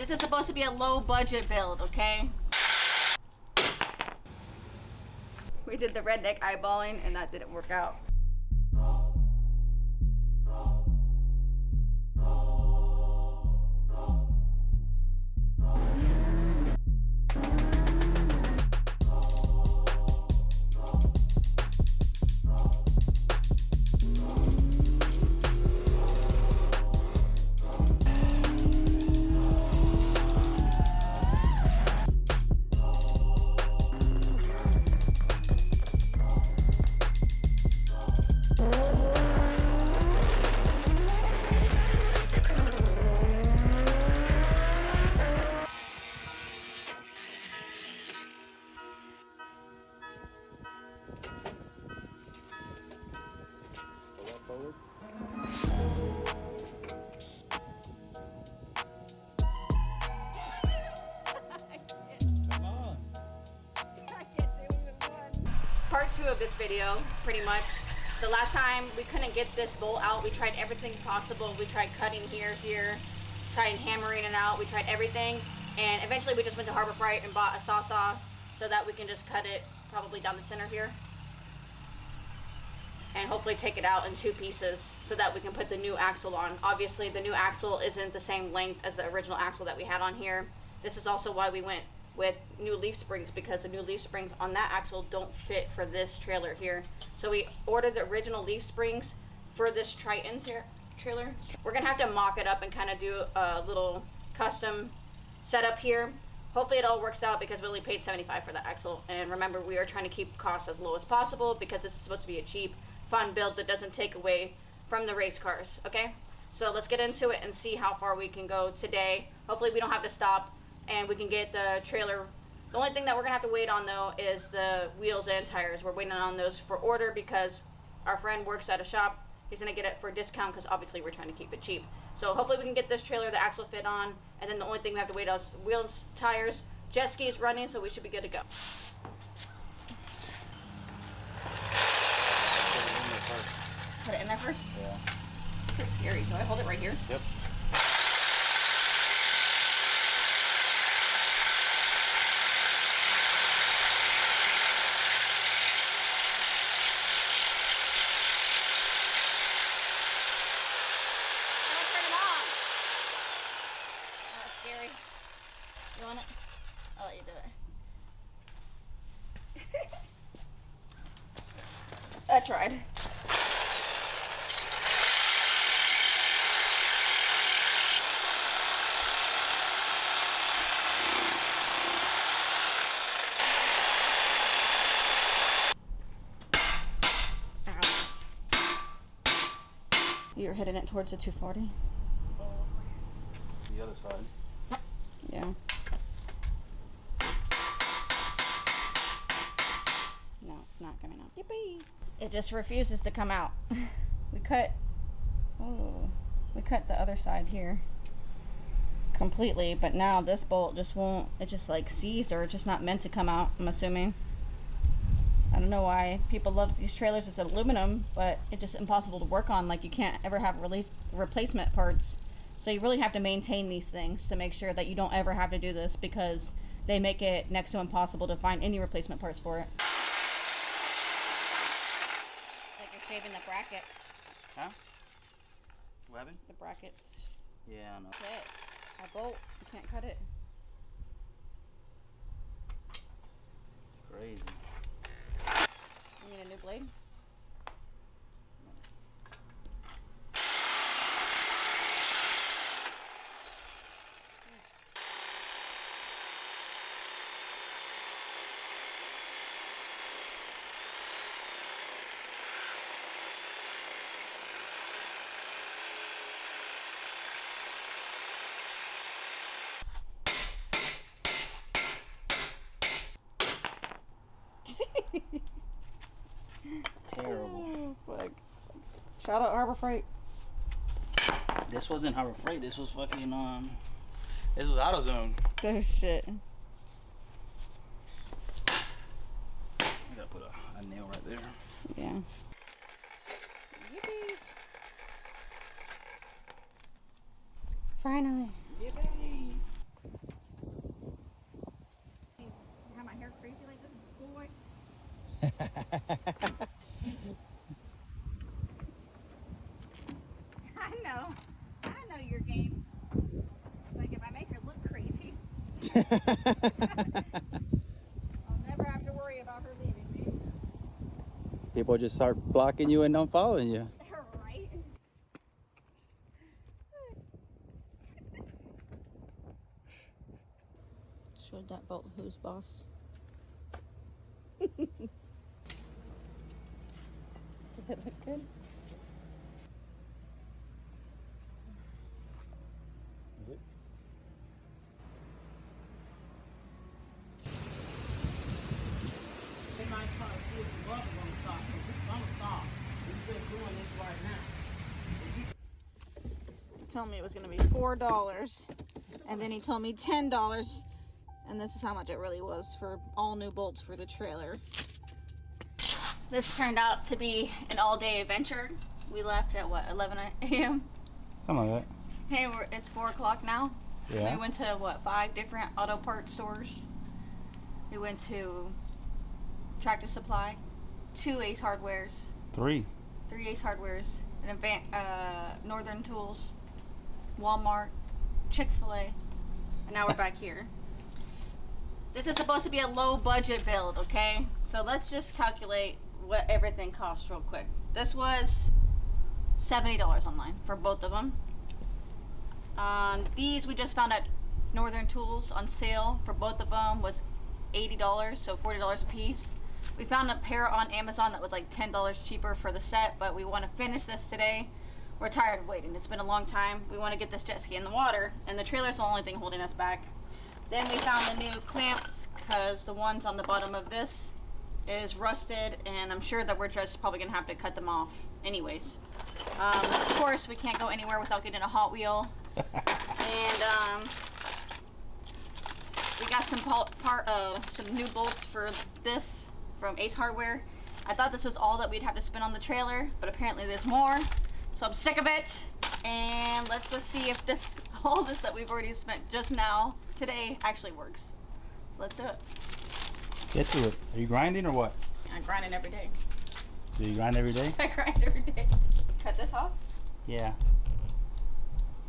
This is supposed to be a low budget build, okay? We did the redneck eyeballing and that didn't work out. Forward. Come on. Part 2 of this video, pretty much. The last time we couldn't get this bolt out, we tried everything possible. We tried cutting here, tried hammering it out, we tried everything. And eventually we just went to Harbor Freight and bought a saw so that we can just cut it probably down the center here. And hopefully take it out in 2 pieces so that we can put the new axle on. Obviously the new axle isn't the same length as the original axle that we had on here. This is also why we went with new leaf springs, because the new leaf springs on that axle don't fit for this trailer here. So we ordered the original leaf springs for this Triton's here trailer. We're gonna have to mock it up and kind of do a little custom setup here. Hopefully it all works out because we only paid $75 for that axle. And remember, we are trying to keep costs as low as possible because this is supposed to be a cheap, fun build that doesn't take away from the race cars, okay? So let's get into it and see how far we can go today. Hopefully we don't have to stop and we can get the trailer. The only thing that we're gonna have to wait on though is the wheels and tires. We're waiting on those for order because our friend works at a shop. He's gonna get it for a discount because obviously we're trying to keep it cheap. So hopefully we can get this trailer, the axle fit on, and then the only thing we have to wait on is wheels, tires. Jet ski is running, so we should be good to go. Put it in there first? Yeah. This is scary. Do I hold it right here? Yep. You want it? I'll let you do it. I tried. Ow. You're hitting it towards the 240? The other side. Yeah. No, it's not coming out. Yippee! It just refuses to come out. We cut the other side here completely, but now this bolt just won't, it just like seized, or it's just not meant to come out, I'm assuming. I don't know why people love these trailers. It's aluminum, but it's just impossible to work on. Like, you can't ever have replacement parts. So you really have to maintain these things to make sure that you don't ever have to do this, because they make it next to impossible to find any replacement parts for it. It's like you're shaving the bracket. Huh? What happened? The brackets. Yeah, I know. That's it. A bolt. You can't cut it. It's crazy. You need a new blade? Terrible. Oh, fuck. Shout out Harbor Freight. This wasn't Harbor Freight. This was fucking this was AutoZone. This shit. I gotta put a nail right there. Yeah. Yippee. Finally. Yippee. I know your game. It's like if I make her look crazy, I'll never have to worry about her leaving me. People just start blocking you and not following you. Right? Showed that boat who's boss. Did it look good? Is it? Told me it was gonna be $4, and then he told me $10, and this is how much it really was for all new bolts for the trailer. This turned out to be an all-day adventure. We left at what, 11 a.m. Something like that. Hey, it's 4 o'clock now. Yeah. We went to what, 5 different auto parts stores. We went to Tractor Supply, 2 Ace Hardwares, 3 Ace Hardwares, an Northern Tools, Walmart, Chick-fil-A, and now we're back here. This is supposed to be a low budget build, okay? So let's just calculate what everything costs real quick. This was $70 online for both of them. These we just found at Northern Tools on sale for both of them was $80, so $40 a piece. We found a pair on Amazon that was like $10 cheaper for the set, but we want to finish this today. We're tired of waiting. It's been a long time. We want to get this jet ski in the water, and the trailer's the only thing holding us back. Then we found the new clamps, because the ones on the bottom of this is rusted, and I'm sure that we're just probably gonna have to cut them off anyways. Of course, we can't go anywhere without getting a Hot Wheel. And we got some new bolts for this from Ace Hardware. I thought this was all that we'd have to spend on the trailer, but apparently there's more. So I'm sick of it, and let's just see if all this that we've already spent just now today actually works. So let's do it. Get to it. Are you grinding or what? I'm grinding every day. Do you grind every day? I grind every day. Cut this off? Yeah.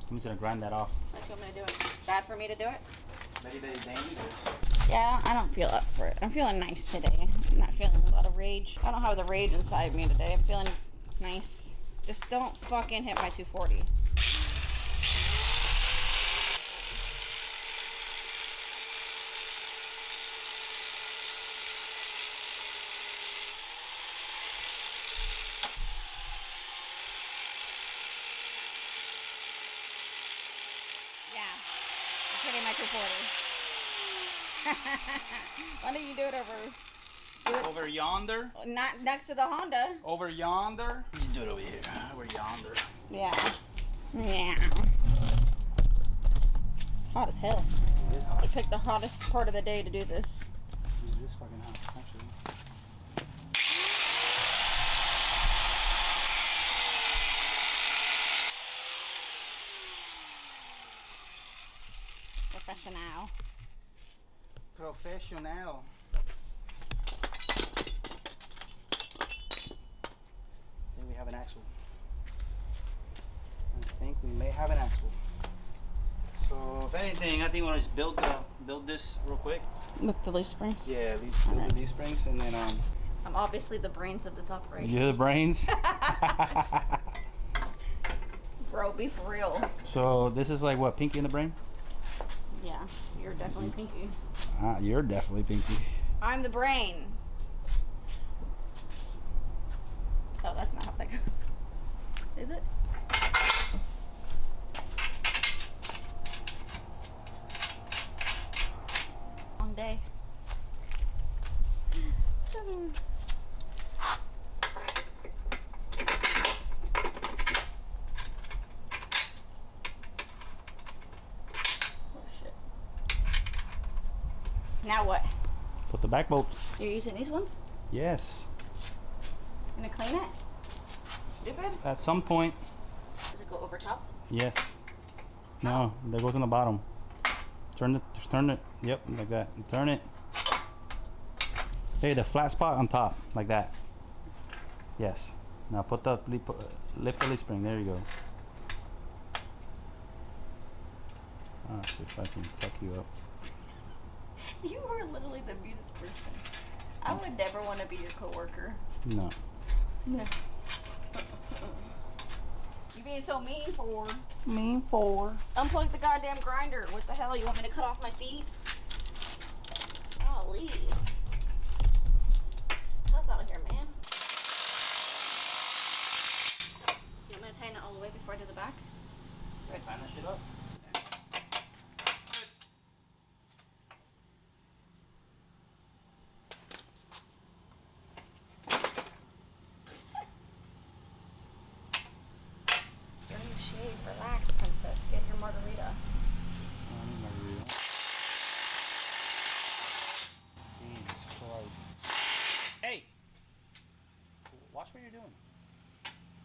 I'm just gonna grind that off. That's what I'm gonna do it. Bad for me to do it? Very, very dangerous. Yeah, I don't feel up for it. I'm feeling nice today. I'm not feeling a lot of rage. I don't have the rage inside me today. I'm feeling nice. Just don't fucking hit my 240. Yeah, it's hitting my 240. Why don't you do it over? Over yonder? Not next to the Honda. Over yonder? Just do it over here. Over yonder. Yeah. Yeah. It's hot as hell. It is hot. We picked the hottest part of the day to do this. It is fucking hot, actually. Professional. Professional. I think we have an axle. I think we may have an axle. So if anything, I think we'll just build this real quick. With the leaf springs? Yeah, build the leaf springs, and then I'm obviously the brains of this operation. you're the brains. Bro, be for real. So this is like what, Pinky in the brain? Yeah, you're definitely Pinky. You're definitely Pinky. I'm the brain. Oh, that's not how that goes. Is it? Long day. Now what? Put the back bolts. You're using these ones? Yes. Gonna clean it? Stupid? At some point. Does it go over top? Yes. No, that goes on the bottom. Turn it. Yep, like that. Turn it. Hey, the flat spot on top, like that. Yes. Now put the lift the leaf spring. There you go. Oh, shit, if I can fuck you up. You are literally the meanest person. I would never want to be your coworker. No. No. You being so mean for? Mean for. Unplug the goddamn grinder. What the hell? You want me to cut off my feet? Golly. It's tough out here, man. You want me to tighten it all the way before I do the back? Right. Tighten that shit up. Relax, princess. Get your margarita. I need margarita. Jesus Christ. Hey! Watch what you're doing.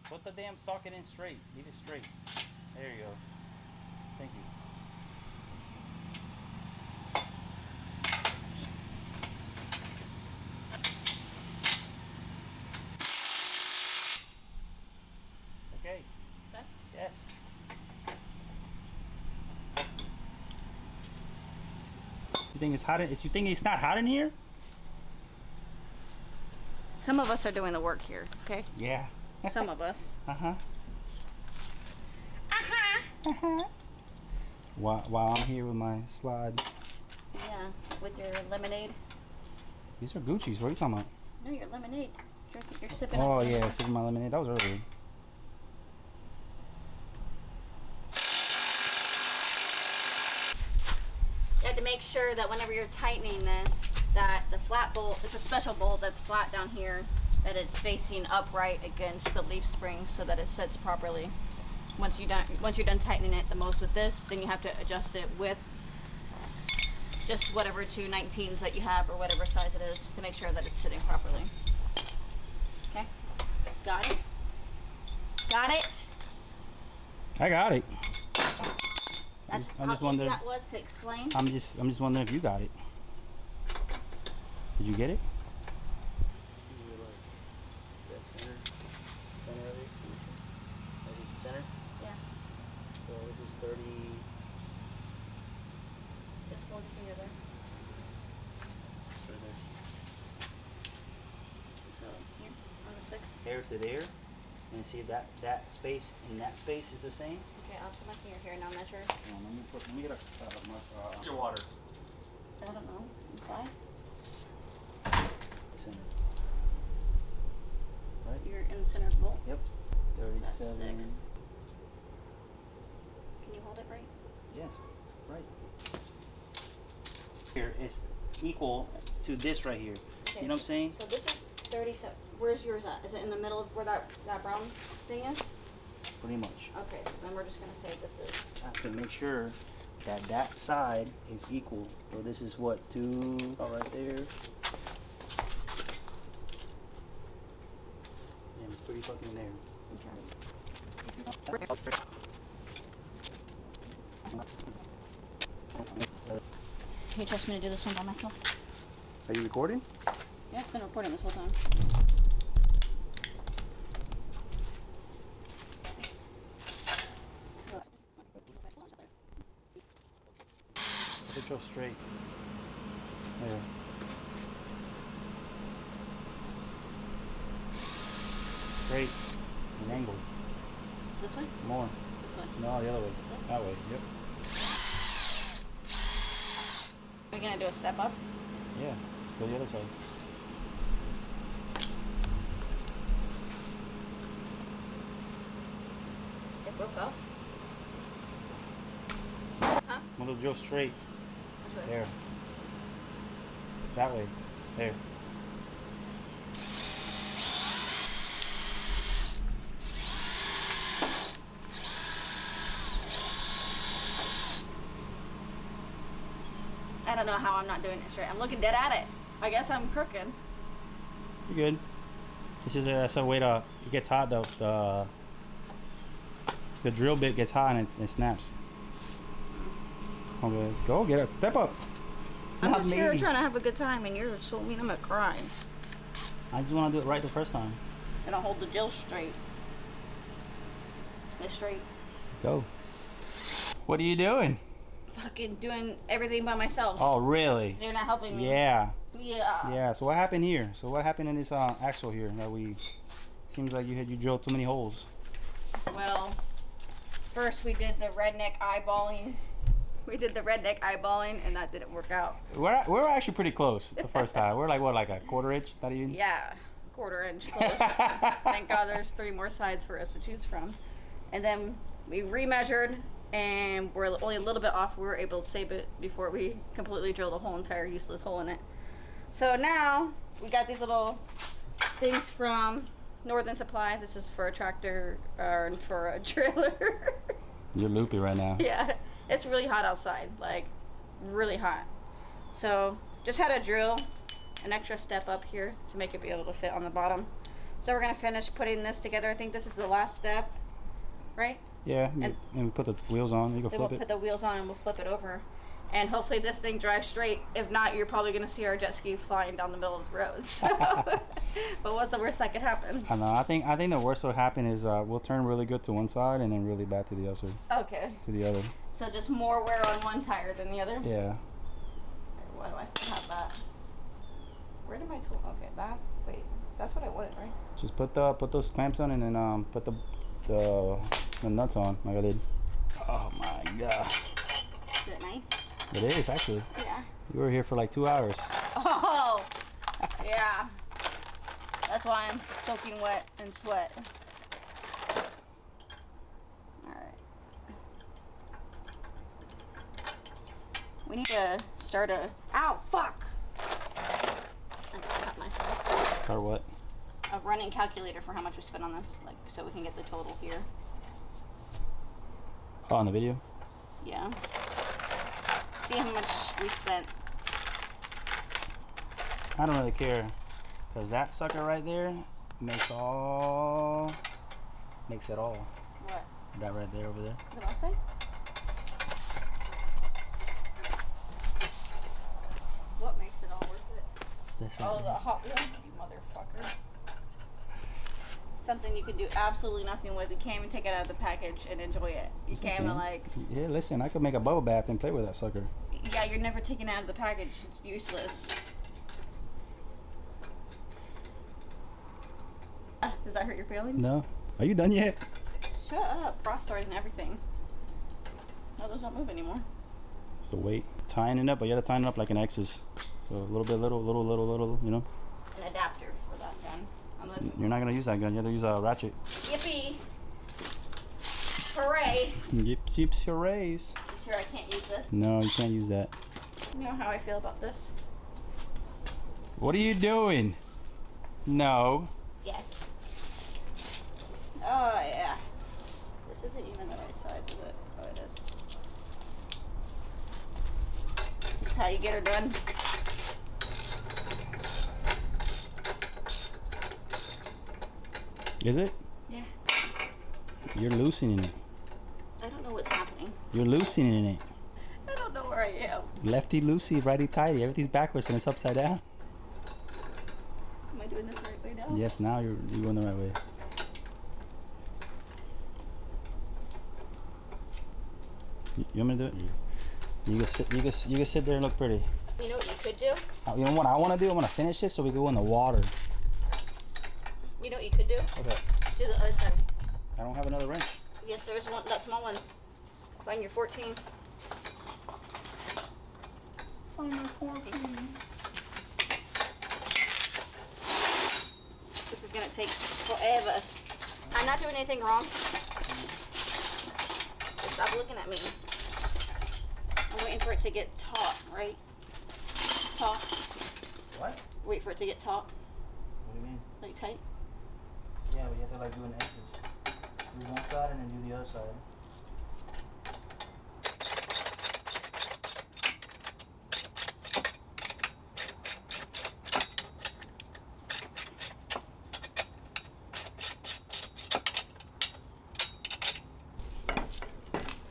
Put the damn socket in straight. Leave it straight. There you go. Thank you. Okay. Okay. Yes. You think it's hot? You think it's not hot in here? Some of us are doing the work here, okay? Yeah. Some of us. Uh-huh. Uh-huh. While I'm here with my slides. Yeah, with your lemonade. These are Gucci's. What are you talking about? No, your lemonade. You're sipping Oh, on yeah, sipping my lemonade. That was earlier. You have to make sure that whenever you're tightening this, that the flat bolt, it's a special bolt that's flat down here, that it's facing upright against the leaf spring so that it sits properly. Once you're done tightening it the most with this, then you have to adjust it with just whatever 219s that you have or whatever size it is to make sure that it's sitting properly. Okay? Got it? Got it? I got it. That's I'm how just easy wondering. that was to explain. I'm just wondering if you got it. Did you get it? That center of it. Is it center? Yeah. So this is 30. Just hold your finger there. Right there. So here on the 6. There to there, and see if that space and that space is the same. Okay, I'll put my finger here and I'll measure. Let me get a your water. I don't know. Inside? Center. You're in the center of the bolt. Yep. That's 37. 6. Can you hold it right? Yes, it's right. Here is equal to this right here. Okay, You know what I'm saying? So this is 37. Where's yours at? Is it in the middle of where that brown thing is? Pretty much. Okay, so then we're just going to say this is. I have to make sure that that side is equal. So this is what, 2 right there. Yeah, it's pretty fucking there. Can you trust me to do this one by myself? Are you recording? Yeah, it's been recording this whole time. Put your straight. There. Straight and angled. This way? More. This way? No, the other way. This way? That way, yep. Are we going to do a step up? Yeah, go the other side. It broke off. Huh? I'm gonna drill straight. Which way? There. That way. There. I don't know how I'm not doing it straight. I'm looking dead at it. I guess I'm crooked. You're good. This is that's a way to. It gets hot though. The drill bit gets hot and it snaps. Okay, let's go. Get it. Step up. I'm Not just here me. trying to have a good time, and you're so mean. I'm gonna cry. I just want to do it right the first time. And I'll hold the Jill straight. Stay straight. Go. What are you doing? Fucking doing everything by myself. Oh, really? You're not helping me. Yeah. Yeah. Yeah. So what happened here? So what happened in this axle here that we? Seems like you drilled too many holes. Well, first we did the redneck eyeballing. And that didn't work out. We're actually pretty close the first time. We're like what, like a quarter inch? Not even. Yeah, quarter inch close. Thank God there's 3 more sides for us to choose from. And then we remeasured, and we're only a little bit off. We were able to save it before we completely drilled a whole entire useless hole in it. So now we got these little things from Northern Supply. This is for a tractor and for a trailer. You're loopy right now. Yeah, it's really hot outside, like really hot. So just had to drill an extra step up here to make it be able to fit on the bottom. So we're gonna finish putting this together. I think this is the last step, right? Yeah, and put the wheels on. You can Then flip we'll it. put the wheels on and we'll flip it over. And hopefully this thing drives straight. If not, you're probably gonna see our jet ski flying down the middle of the road. So. But what's the worst that could happen? I know. I think the worst will happen is we'll turn really good to one side and then really bad to the other. Okay. To the other. So just more wear on one tire than the other? Yeah. Why do I still have that? Where did my tool? Okay, that. Wait, that's what I wanted, right? Just put those clamps on and then put the nuts on like I did. Oh my god. Is it nice? It is actually. Yeah. You were here for like 2 hours. Oh, yeah. That's why I'm soaking wet in sweat. Alright. We need to start a... Ow, fuck! I just cut myself. Or what? A running calculator for how much we spent on this, like, so we can get the total here. Oh, on the video? Yeah. See how much we spent. I don't really care, cause that sucker right there makes it all. What? That right there over there. What did I say? What makes it all worth it? This right Oh, the Hot Wheels, you motherfucker. Something you can do absolutely nothing with. You can't even take it out of the package and enjoy it. You Yes, I can't even can. like... Yeah, listen, I could make a bubble bath and play with that sucker. Yeah, you're never taking it out of the package. It's useless. Does that hurt your feelings? No. Are you done yet? Shut up. Frost starting everything. No, those don't move anymore. It's the weight. Tying it up, but you have to tie it up like an X's. So a little bit, little, you know? An adapter for that gun. Unless... You're not going to use that gun. You have to use a ratchet. Yippee! Hooray! Yips, yips, hoorays. You sure I can't use this? No, you can't use that. You know how I feel about this? What are you doing? No. Yes. Oh, yeah. This isn't even the right size, is it? Oh, it is. This is how you get her done. Is it? Yeah. You're loosening it. I don't know what's happening. You're loosening it. I don't know where I am. Lefty loosey, righty tighty. Everything's backwards and it's upside down. Am I doing this the right way now? Yes, now you're going the right way. You want me to do it? You can sit there and look pretty. You know what you could do? You know what I want to do? I want to finish it so we can go in the water. You know what you could do? Okay. Do the other side. I don't have another wrench. Yes, there's one. That small one. Find your 14. Find my 14. This is gonna take forever. I'm not doing anything wrong. Stop looking at me. I'm waiting for it to get taut, right? Taut. What? Wait for it to get taut. What do you mean? Like tight. Yeah, we have to like do an X's. Do one side and then do the other side.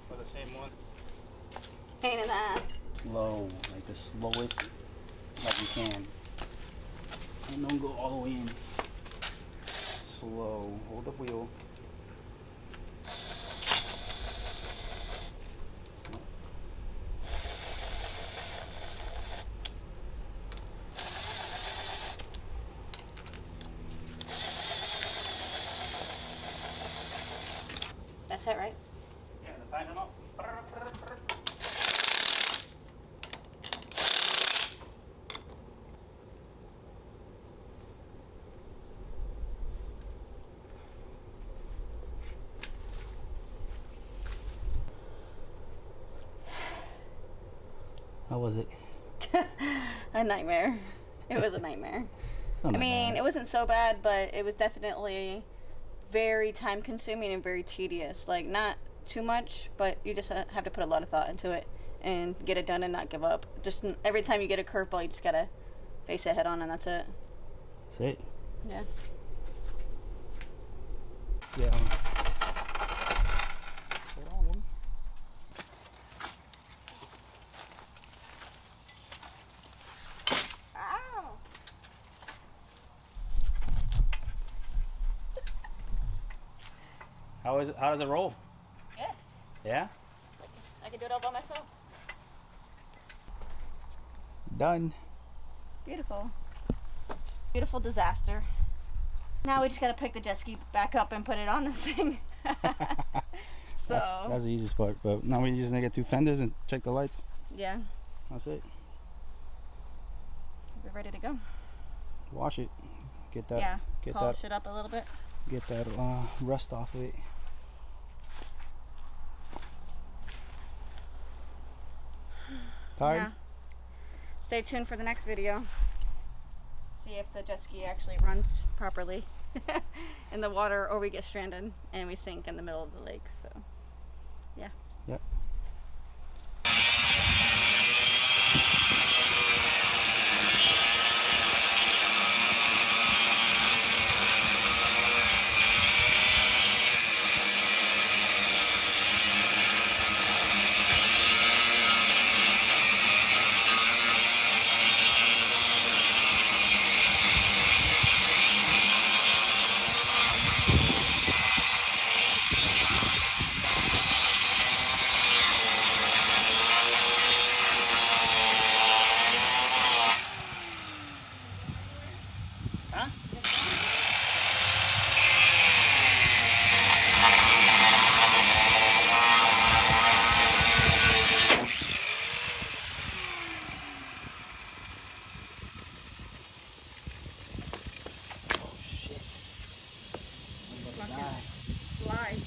For the same one. Pain in the ass. Slow. slow, like the slowest that you can. And don't go all the way in. Slow. Hold the wheel. That's it, right? Yeah, the tighten up. How was it? A nightmare. It was a nightmare. I mean, it wasn't so bad, but it was definitely very time consuming and very tedious. Like, not too much, but you just have to put a lot of thought into it and get it done and not give up. Just every time you get a curveball, you just gotta face it head on, and that's it. That's it? Yeah. Yeah. Hold on, woman. Ow! How is it? How does it roll? Good. Yeah? I can do it all by myself. Done. Beautiful. Beautiful disaster. Now we just gotta pick the jet ski back up and put it on this thing. So That's the easiest part. But now we just need to get 2 fenders and check the lights. yeah, That's it. we're ready to go. Wash it. Get that. Yeah, Get polish that. it up a little bit. Get that rust off of it. Tired? Yeah. Stay tuned for the next video. See if the jet ski actually runs properly in the water, or we get stranded and we sink in the middle of the lake. So, yeah. Yep. Huh? Oh shit. I'm gonna die. Slide.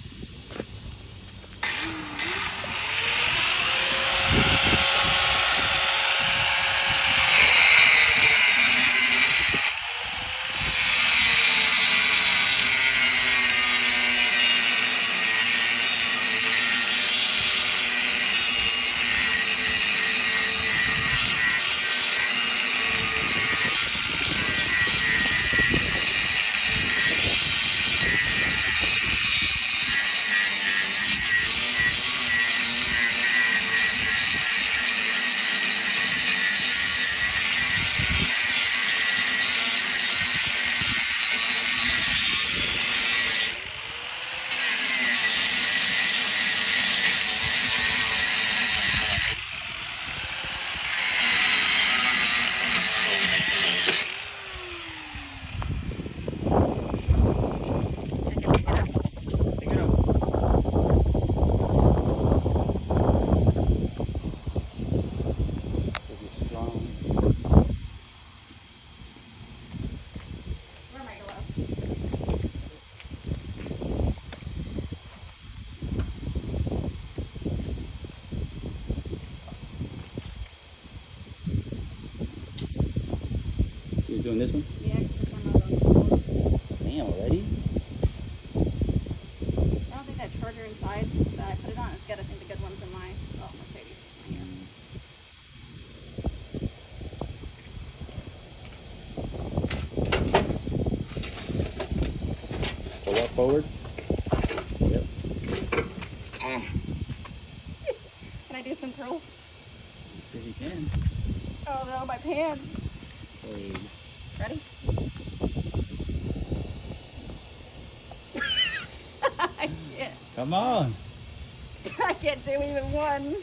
Pick it up. If you're strong. Where am I going? You're doing this one? Yeah, 'cause it's one of those. Damn, already? I don't think that charger inside that I put it on is good. I think the good one's in my Mercedes. Right here. So walk forward. Yep. Can I do some curls? See if you can. Oh no, my pants. Wait. Ready? I can't. Come on. I can't do even one.